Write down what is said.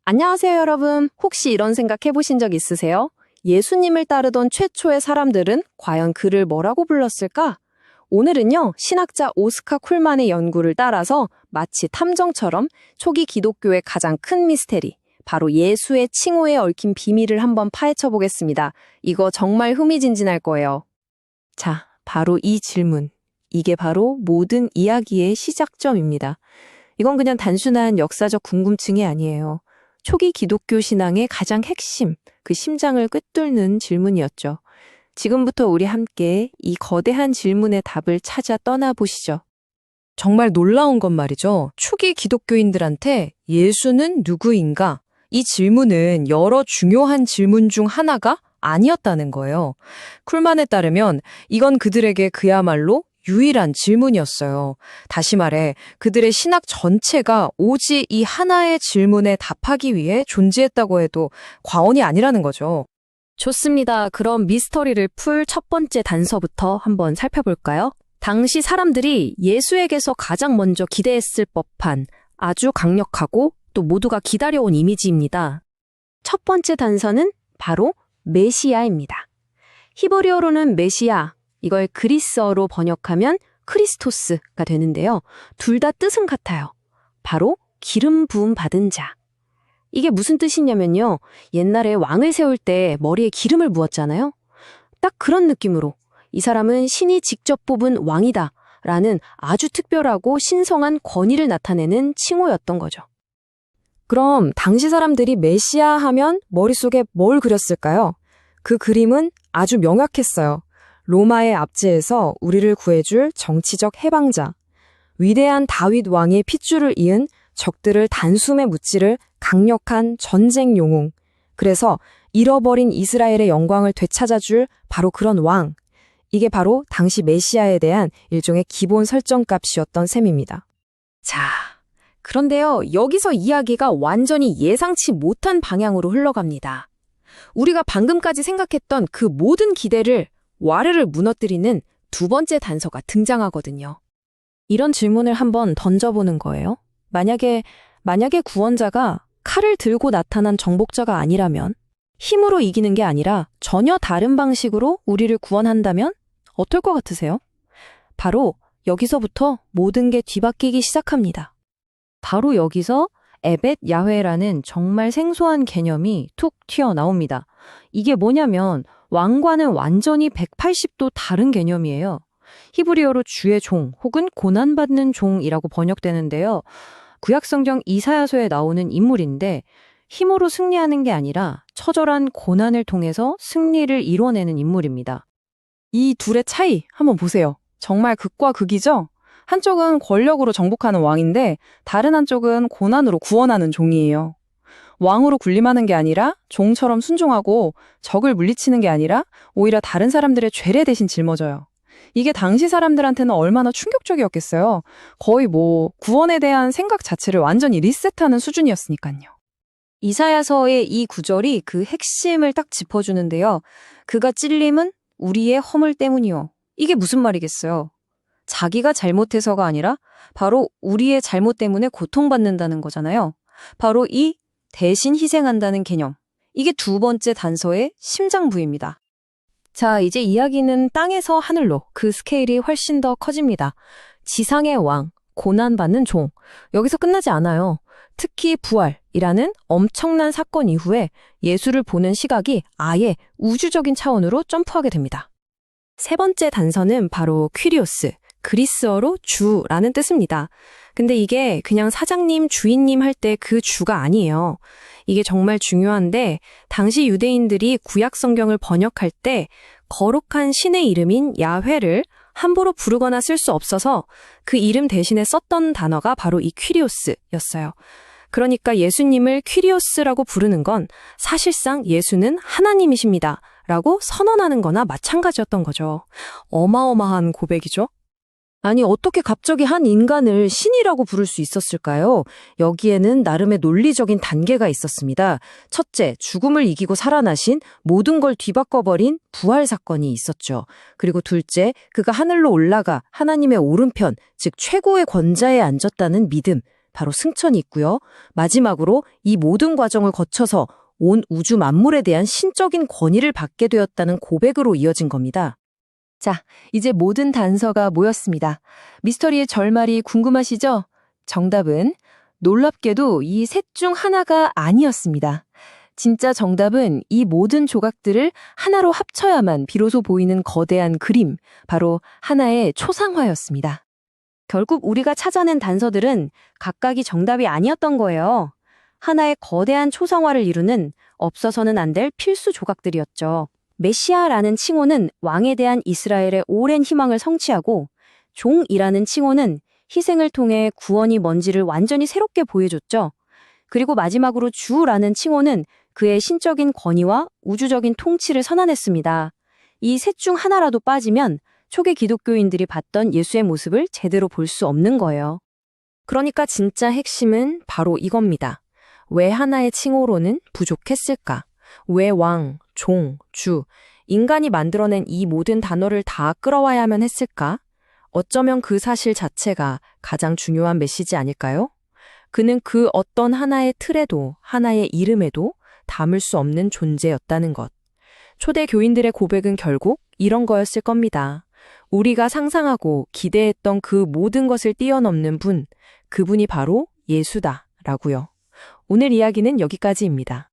안녕하세요, 여러분. 혹시 이런 생각 해보신 적 있으세요? 예수님을 따르던 최초의 사람들은 과연 그를 뭐라고 불렀을까? 오늘은요, 신학자 오스카 쿨만의 연구를 따라서 마치 탐정처럼 초기 기독교의 가장 큰 미스테리, 바로 예수의 칭호에 얽힌 비밀을 한번 파헤쳐 보겠습니다. 이거 정말 흥미진진할 거예요. 자, 바로 이 질문. 이게 바로 모든 이야기의 시작점입니다. 이건 그냥 단순한 역사적 궁금증이 아니에요. 초기 기독교 신앙의 가장 핵심, 그 심장을 꿰뚫는 질문이었죠. 지금부터 우리 함께 이 거대한 질문의 답을 찾아 떠나보시죠. 정말 놀라운 건 말이죠. 초기 기독교인들한테 예수는 누구인가? 이 질문은 여러 중요한 질문 중 하나가 아니었다는 거예요. 쿨만에 따르면 이건 그들에게 그야말로 유일한 질문이었어요. 다시 말해 그들의 신학 전체가 오직 이 하나의 질문에 답하기 위해 존재했다고 해도 과언이 아니라는 거죠. 좋습니다. 그럼 미스터리를 풀 첫 번째 단서부터 한번 살펴볼까요? 당시 사람들이 예수에게서 가장 먼저 기대했을 법한 아주 강력하고 또 모두가 기다려온 이미지입니다. 첫 번째 단서는 바로 메시아입니다. 히브리어로는 메시아, 이걸 그리스어로 번역하면 크리스토스가 되는데요. 둘 다 뜻은 같아요. 바로 기름 부음 받은 자. 이게 무슨 뜻이냐면요. 옛날에 왕을 세울 때 머리에 기름을 부었잖아요. 딱 그런 느낌으로 이 사람은 신이 직접 뽑은 왕이다 라는 아주 특별하고 신성한 권위를 나타내는 칭호였던 거죠. 그럼 당시 사람들이 메시아 하면 머릿속에 뭘 그렸을까요? 그 그림은 아주 명확했어요. 로마의 압제에서 우리를 구해줄 정치적 해방자, 위대한 다윗 왕의 핏줄을 이은 적들을 단숨에 무찌를 강력한 전쟁 영웅, 그래서 잃어버린 이스라엘의 영광을 되찾아줄 바로 그런 왕, 이게 바로 당시 메시아에 대한 일종의 기본 설정값이었던 셈입니다. 자, 그런데요, 여기서 이야기가 완전히 예상치 못한 방향으로 흘러갑니다. 우리가 방금까지 생각했던 그 모든 기대를 와르르 무너뜨리는 두 번째 단서가 등장하거든요. 이런 질문을 한번 던져보는 거예요. 만약에 구원자가 칼을 들고 나타난 정복자가 아니라면, 힘으로 이기는 게 아니라 전혀 다른 방식으로 우리를 구원한다면 어떨 것 같으세요? 바로 여기서부터 모든 게 뒤바뀌기 시작합니다. 바로 여기서 에벳 야훼라는 정말 생소한 개념이 툭 튀어나옵니다. 이게 뭐냐면 왕과는 완전히 180도 다른 개념이에요. 히브리어로 주의 종 혹은 고난받는 종이라고 번역되는데요. 구약성경 이사야서에 나오는 인물인데 힘으로 승리하는 게 아니라 처절한 고난을 통해서 승리를 이뤄내는 인물입니다. 이 둘의 차이 한번 보세요. 정말 극과 극이죠? 한쪽은 권력으로 정복하는 왕인데 다른 한쪽은 고난으로 구원하는 종이에요. 왕으로 군림하는 게 아니라 종처럼 순종하고 적을 물리치는 게 아니라 오히려 다른 사람들의 죄를 대신 짊어져요. 이게 당시 사람들한테는 얼마나 충격적이었겠어요. 거의 구원에 대한 생각 자체를 완전히 리셋하는 수준이었으니까요. 이사야서의 이 구절이 그 핵심을 딱 짚어주는데요. 그가 찔림은 우리의 허물 때문이요. 이게 무슨 말이겠어요? 자기가 잘못해서가 아니라 바로 우리의 잘못 때문에 고통받는다는 거잖아요. 바로 이 대신 희생한다는 개념. 이게 두 번째 단서의 심장부입니다. 자, 이제 이야기는 땅에서 하늘로 그 스케일이 훨씬 더 커집니다. 지상의 왕, 고난받는 종. 여기서 끝나지 않아요. 특히 부활이라는 엄청난 사건 이후에 예수를 보는 시각이 아예 우주적인 차원으로 점프하게 됩니다. 세 번째 단서는 바로 퀴리오스, 그리스어로 주라는 뜻입니다. 근데 이게 그냥 사장님, 주인님 할 때 그 주가 아니에요. 이게 정말 중요한데 당시 유대인들이 구약 성경을 번역할 때 거룩한 신의 이름인 야훼를 함부로 부르거나 쓸 수 없어서 그 이름 대신에 썼던 단어가 바로 이 퀴리오스였어요. 그러니까 예수님을 퀴리오스라고 부르는 건 사실상 예수는 하나님이십니다 라고 선언하는 거나 마찬가지였던 거죠. 어마어마한 고백이죠. 아니, 어떻게 갑자기 한 인간을 신이라고 부를 수 있었을까요? 여기에는 나름의 논리적인 단계가 있었습니다. 첫째, 죽음을 이기고 살아나신 모든 걸 뒤바꿔버린 부활 사건이 있었죠. 그리고 둘째, 그가 하늘로 올라가 하나님의 오른편, 즉 최고의 권자에 앉았다는 믿음. 바로 승천이 있고요. 마지막으로 이 모든 과정을 거쳐서 온 우주 만물에 대한 신적인 권위를 받게 되었다는 고백으로 이어진 겁니다. 자, 이제 모든 단서가 모였습니다. 미스터리의 결말이 궁금하시죠? 정답은 놀랍게도 이 셋 중 하나가 아니었습니다. 진짜 정답은 이 모든 조각들을 하나로 합쳐야만 비로소 보이는 거대한 그림, 바로 하나의 초상화였습니다. 결국 우리가 찾아낸 단서들은 각각이 정답이 아니었던 거예요. 하나의 거대한 초상화를 이루는 없어서는 안 될 필수 조각들이었죠. 메시아라는 칭호는 왕에 대한 이스라엘의 오랜 희망을 성취하고, 종이라는 칭호는 희생을 통해 구원이 뭔지를 완전히 새롭게 보여줬죠. 그리고 마지막으로 주라는 칭호는 그의 신적인 권위와 우주적인 통치를 선언했습니다. 이 셋 중 하나라도 빠지면 초기 기독교인들이 봤던 예수의 모습을 제대로 볼 수 없는 거예요. 그러니까 진짜 핵심은 바로 이겁니다. 왜 하나의 칭호로는 부족했을까? 왜 왕, 종, 주, 인간이 만들어낸 이 모든 단어를 다 끌어와야만 했을까? 어쩌면 그 사실 자체가 가장 중요한 메시지 아닐까요? 그는 그 어떤 하나의 틀에도, 하나의 이름에도 담을 수 없는 존재였다는 것. 초대 교인들의 고백은 결국 이런 거였을 겁니다. 우리가 상상하고 기대했던 그 모든 것을 뛰어넘는 분, 그분이 바로 예수다 라고요. 오늘 이야기는 여기까지입니다.